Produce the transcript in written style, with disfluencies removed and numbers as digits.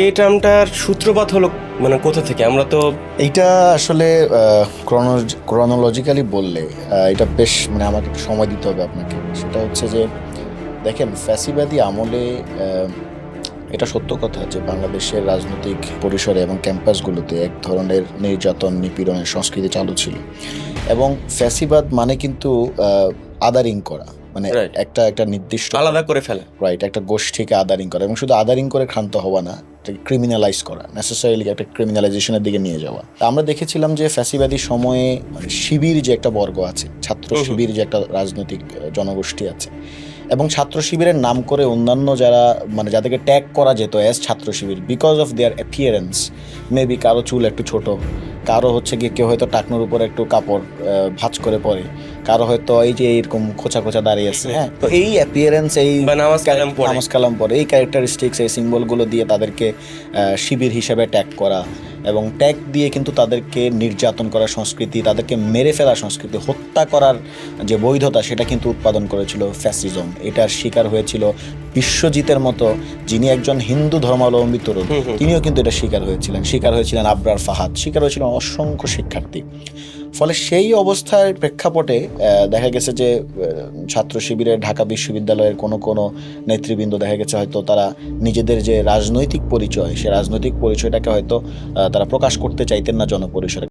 এই টার্মটার সূত্রপাত হলো মানে কোথা থেকে? আমরা তো এইটা আসলে ক্রনোলজিক্যালি বললে এটা বেশ মানে আমাকে একটু সময় দিতে হবে আপনাকে। সেটা হচ্ছে যে দেখেন, ফ্যাসিবাদী আমলে এটা সত্য কথা যে বাংলাদেশের রাজনৈতিক পরিসরে এবং ক্যাম্পাসগুলোতে এক ধরনের নির্যাতন নিপীড়নের সংস্কৃতি চালু ছিল। এবং ফ্যাসিবাদ মানে কিন্তু আদারিং করা, মানে Right. একটা নির্দিষ্ট আলাদা করে ফেলা। রাইট, একটা গোষ্ঠীকে আদারিং করা, এবং শুধু আদারিং করে ক্ষান্ত হওয়া না, ক্রিমিনালাইজ করা, নেসেসারিলি একটা ক্রিমিনালাইজেশনের দিকে নিয়ে যাওয়া। আমরা দেখেছিলাম যে ফ্যাসিবাদী সময়ে মানে শিবির যে একটা বর্গ আছে, ছাত্র শিবির যে একটা রাজনৈতিক জনগোষ্ঠী আছে, এবং ছাত্র শিবিরের নাম করে অন্যান্য যারা মানে যাদেরকে ট্যাগ করা যেত as Chhatra Shibir because of their appearance, maybe কারো চুল একটু ছোট, কারো হচ্ছে গিয়ে কেউ হয়তো টাকনোর উপরে একটু কাপড় ভাঁজ করে পরে, কারো হয়তো এই যে এইরকম খোঁচা খোঁচা দাঁড়িয়ে আছে, হ্যাঁ, তো এই অ্যাপিয়ারেন্স, এই বা নামাজ কালাম পরে, এই ক্যারেক্টারিস্টিক্স, এই সিম্বলগুলো দিয়ে তাদেরকে শিবির হিসেবে ট্যাগ করা, এবং ট্যাগ দিয়ে কিন্তু তাদেরকে নির্যাতন করার সংস্কৃতি, তাদেরকে মেরে ফেলা সংস্কৃতি, হত্যা করার যে বৈধতা, সেটা কিন্তু উৎপাদন করেছিল ফ্যাসিজম। এটার শিকার হয়েছিল বিশ্বজিতের মতো, যিনি একজন হিন্দু ধর্মাবলম্বী তরুণ, তিনিও কিন্তু এটা শিকার হয়েছিলেন আবরার ফাহাদ, শিকার হয়েছিলেন অসংখ্য শিক্ষার্থী। ফলে সেই অবস্থার প্রেক্ষাপটে দেখা গেছে যে ছাত্র শিবিরের ঢাকা বিশ্ববিদ্যালয়ের কোনো নেতৃবৃন্দ দেখা গেছে হয়তো তারা নিজেদের যে রাজনৈতিক পরিচয়, সে রাজনৈতিক পরিচয়টাকে হয়তো তারা প্রকাশ করতে চাইতেন না জনপরিসরে।